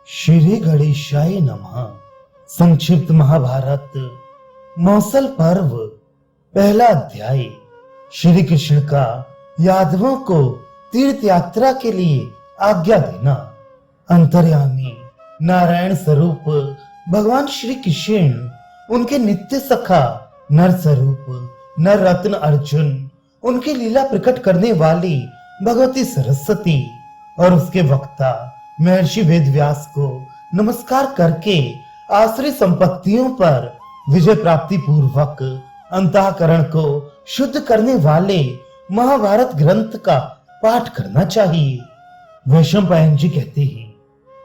श्री गणेशाय नमः। संक्षिप्त महाभारत मौसल पर्व पहला अध्याय। श्री कृष्ण का यादवों को तीर्थ यात्रा के लिए आज्ञा देना। अंतर्यामी नारायण स्वरूप भगवान श्री कृष्ण, उनके नित्य सखा नर स्वरूप नर रत्न अर्जुन, उनकी लीला प्रकट करने वाली भगवती सरस्वती और उसके वक्ता महर्षि वेदव्यास को नमस्कार करके आश्रय संपत्तियों पर विजय प्राप्ति पूर्वक अंतःकरण को शुद्ध करने वाले महाभारत ग्रंथ का पाठ करना चाहिए। वैशंपायन जी कहते हैं,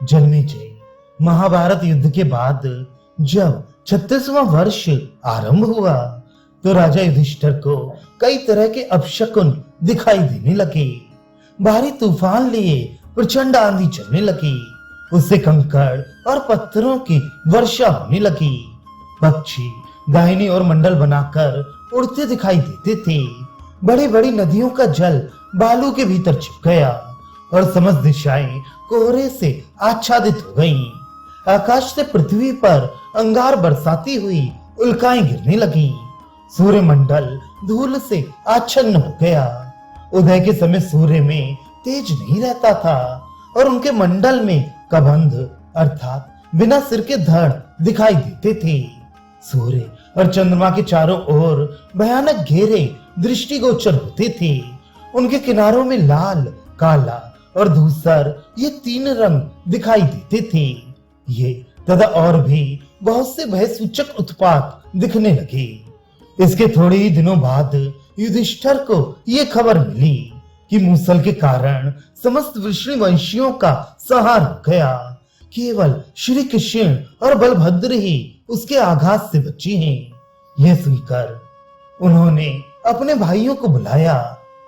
जन्मेजय, महाभारत युद्ध के बाद जब 36वां वर्ष आरंभ हुआ तो राजा युधिष्ठिर को कई तरह के अपशकुन दिखाई देने लगे। भारी तूफान लिए प्रचंड आंधी चलने लगी, उससे कंकड़ और पत्थरों की वर्षा होने लगी। पक्षी दाहिनी ओर मंडल बनाकर उड़ते दिखाई देते थे। बड़ी बड़ी नदियों का जल बालू के भीतर छिप गया और समस्त दिशाएं कोहरे से आच्छादित हो गईं। आकाश से पृथ्वी पर अंगार बरसाती हुई उल्काएं गिरने लगी। सूर्य मंडल धूल से आच्छन्न हो गया। उदय के समय सूर्य में तेज नहीं रहता था और उनके मंडल में कबंध अर्थात बिना सिर के धड़ दिखाई देते थे। सूर्य और चंद्रमा के चारों ओर भयानक घेरे दृष्टिगोचर होते थे। उनके किनारों में लाल, काला और धूसर ये तीन रंग दिखाई देते थे। ये तथा और भी बहुत से भय सूचक उत्पात दिखने लगे। इसके थोड़े ही दिनों बाद युधिष्ठिर को ये खबर मिली कि मूसल के कारण समस्त वृषणवंशियों का संहार हो गया। केवल श्री कृष्ण और बलभद्र ही उसके आघात से बचे हैं। यह सुनकर उन्होंने अपने भाइयों को बुलाया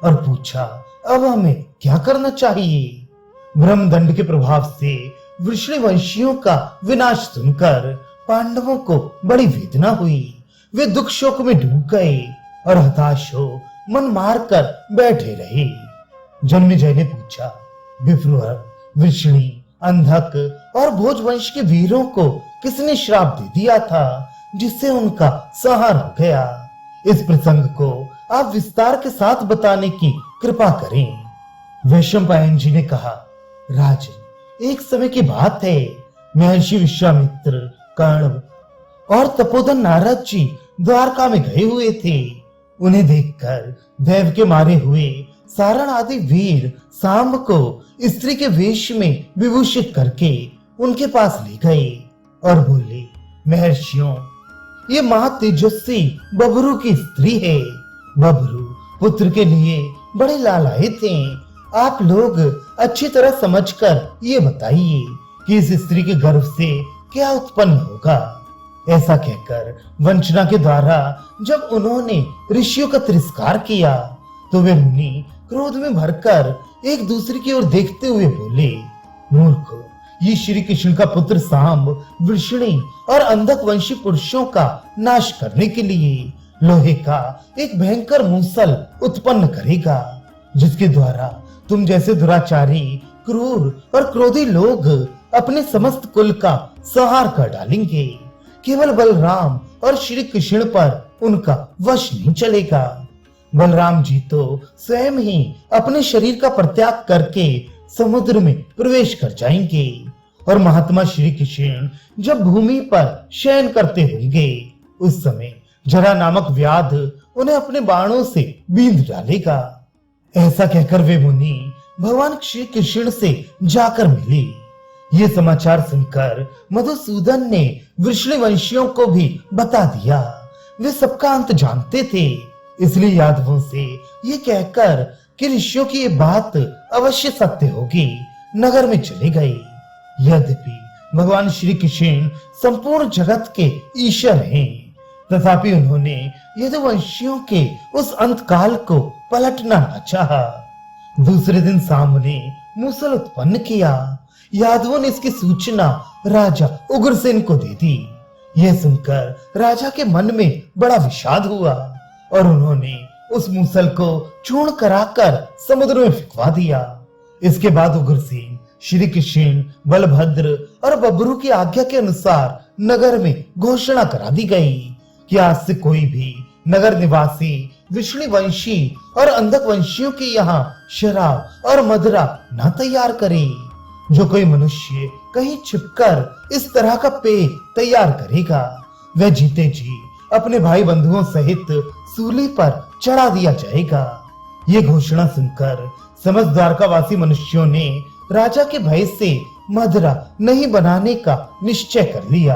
और पूछा, अब हमें क्या करना चाहिए? ब्रह्मदंड के प्रभाव से वृषणवंशियों का विनाश सुनकर पांडवों को बड़ी वेदना हुई। वे दुख शोक में डूब गए और हताश हो मन मार कर बैठे रहे। जन्मेजय ने पूछा, विप्र, वृषणी, अंधक और भोजवंश के वीरों को किसने श्राप दे दिया था जिससे उनका संहार हो गया? इस प्रसंग को आप विस्तार के साथ बताने की कृपा करें। वैशंपायन जी ने कहा, राजन, एक समय की बात है, महर्षि विश्वामित्र, कर्ण और तपोधन नारद जी द्वारका में गए हुए थे। उन्हें देखकर दैव के मारे हुए सारण आदि वीर सांब को स्त्री के वेश में विभूषित करके उनके पास ले गए और बोले, महर्षियों, ये महातेजस्वी बबरू की स्त्री है। बबरू पुत्र के लिए बड़े लालाए थे। आप लोग अच्छी तरह समझकर ये बताइए कि इस स्त्री के गर्भ से क्या उत्पन्न होगा। ऐसा कहकर वंचना के द्वारा जब उन्होंने ऋषियों का तिरस्कार किया तो वे मुनि क्रोध में भरकर एक दूसरे की ओर देखते हुए बोले, मूर्ख, ये श्री कृष्ण का पुत्र सांब वृषणी और अंधक वंशी पुरुषों का नाश करने के लिए लोहे का एक भयंकर मूसल उत्पन्न करेगा, जिसके द्वारा तुम जैसे दुराचारी, क्रूर और क्रोधी लोग अपने समस्त कुल का संहार कर डालेंगे। केवल बलराम और श्री कृष्ण पर उनका वश नहीं चलेगा। बलराम जी तो स्वयं ही अपने शरीर का परित्याग करके समुद्र में प्रवेश कर जाएंगे और महात्मा श्री कृष्ण जब भूमि पर शयन करते होंगे उस समय जरा नामक व्याध उन्हें अपने बाणों से बींध डालेगा। ऐसा कहकर वे मुनि भगवान श्री कृष्ण से जाकर मिले। ये समाचार सुनकर मधुसूदन ने वृषणवंशियों को भी बता दिया। वे सबका अंत जानते थे, इसलिए यादवों से ये कहकर कि ऋषियों की ये बात अवश्य सत्य होगी, नगर में चले गए। यद्यपि भगवान श्री कृष्ण संपूर्ण जगत के ईश्वर हैं, तथापि उन्होंने यदुवंशियों के उस अंत काल को पलटना न चाहा। दूसरे दिन सामने मूसल उत्पन्न किया। यादवों ने इसकी सूचना राजा उग्रसेन को दे दी। यह सुनकर राजा के मन में बड़ा विषाद हुआ और उन्होंने उस मूसल को चूर्ण कराकर समुद्र में फेंकवा दिया। इसके बाद उग्रसेन श्री कृष्ण, बलभद्र और बबरू की आज्ञा के अनुसार नगर में घोषणा करा दी गई कि आज से कोई भी नगर निवासी विष्णुवंशी और अंधक वंशियों के यहाँ शराब और मदिरा न तैयार करे। जो कोई मनुष्य कहीं छिपकर इस तरह का पेय तैयार करेगा वह जीते जी अपने भाई बंधुओं सहित सूली पर चढ़ा दिया जाएगा। ये घोषणा सुनकर समस्त द्वारकावासी मनुष्यों ने राजा के भय से मदिरा नहीं बनाने का निश्चय कर लिया।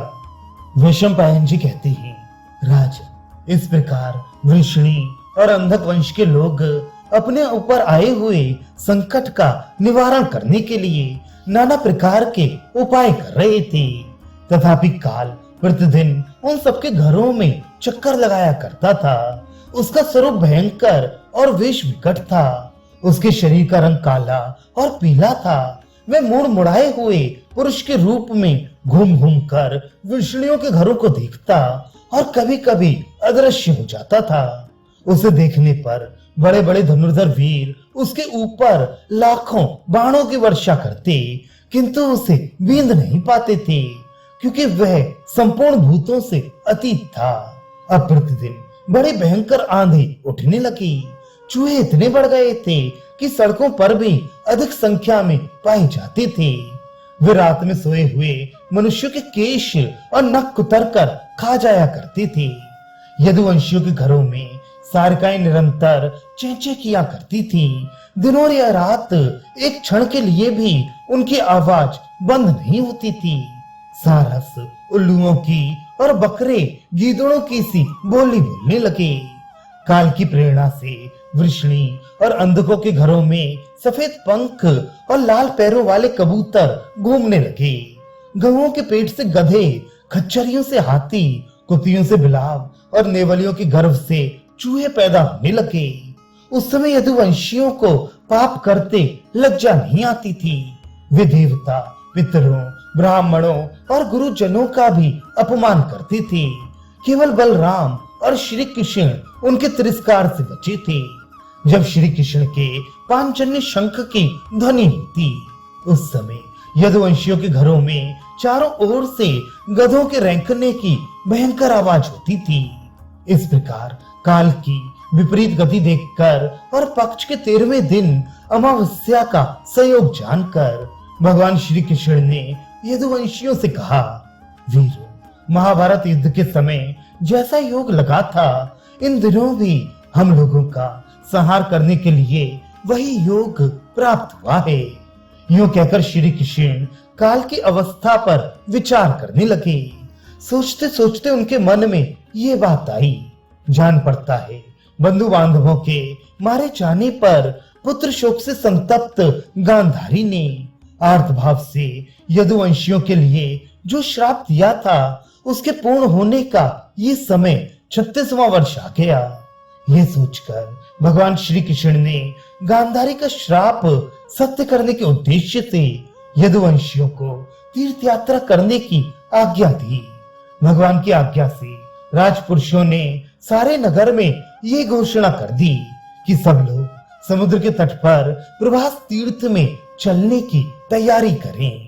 वैशंपायन जी कहते हैं, राजा, इस प्रकार वृषणी और अंधक वंश के लोग अपने ऊपर आए हुए संकट का निवारण करने के लिए नाना प्रकार के उपाय कर रहे थे। तथापि काल प्रतिदिन उन सबके घरों में चक्कर लगाया करता था। उसका स्वरूप भयंकर और वेश विकट था। उसके शरीर का रंग काला और पीला था। वह मुड़ मुड़ाए हुए पुरुष के रूप में घूम घूम कर वृषणियों के घरों को देखता और कभी कभी अदृश्य हो जाता था। उसे देखने पर बड़े बड़े धनुर्धर वीर उसके ऊपर लाखों बाणों की वर्षा करते, किंतु उसे बींद नहीं पाते थे, क्योंकि वह संपूर्ण भूतों से अतीत था। अब प्रतिदिन बड़े भयंकर आंधी उठने लगी। चूहे इतने बढ़ गए थे कि सड़कों पर भी अधिक संख्या में पाए जाते थे। वे रात में सोए हुए मनुष्यों के केश और नख कुतर कर खा जाया करते थे। यदुवंशियों के घरों में सारिकाएं निरंतर चेंचे किया करती थी। दिनों या रात एक क्षण के लिए भी उनकी आवाज बंद नहीं होती थी। सारस उल्लुओं की और बकरे गीदड़ों की सी बोली बोलने लगे। काल की प्रेरणा से वृषणी और अंधकों के घरों में सफेद पंख और लाल पैरों वाले कबूतर घूमने लगे। गौओं के पेट से गधे, खच्चरियों से हाथी, कुतियों से बिलाव और नेवलियों के गर्भ से चूहे पैदा होने लगे। उस समय यदुवंशियों को पाप करते लज्जा नहीं आती थी। वे देवता, पितरों, ब्राह्मणों और गुरुजनों का भी अपमान करते थे। केवल बलराम और श्री कृष्ण उनके तिरस्कार से बचे थे। जब श्री कृष्ण के पांचजन्य शंख की ध्वनि होती, उस समय यदुवंशियों के घरों में चारों ओर से गधों के रेंकने की भयंकर आवाज होती थी। इस प्रकार काल की विपरीत गति देखकर और पक्ष के 13वें दिन अमावस्या का संयोग जानकर भगवान श्री कृष्ण ने यदुवंशियों से कहा, वीरों, महाभारत युद्ध के समय जैसा योग लगा था, इन दिनों भी हम लोगों का संहार करने के लिए वही योग प्राप्त हुआ है। यूं कहकर श्री कृष्ण काल की अवस्था पर विचार करने लगे। सोचते सोचते उनके मन में ये बात आई, जान पड़ता है बंधु बांधवों के मारे जाने पर पुत्र शोक से संतप्त गांधारी ने आर्त भाव से यदुवंशियों के लिए जो श्राप दिया था, उसके पूर्ण होने का ये समय 36वां वर्ष आ गया। ये सोचकर भगवान श्री कृष्ण ने गांधारी का श्राप सत्य करने के उद्देश्य से यदुवंशियों को तीर्थ यात्रा करने की आज्ञा दी। भगवान की आज्ञा से राजपुरुषों ने सारे नगर में ये घोषणा कर दी कि सब लोग समुद्र के तट पर प्रभास तीर्थ में चलने की तैयारी करें।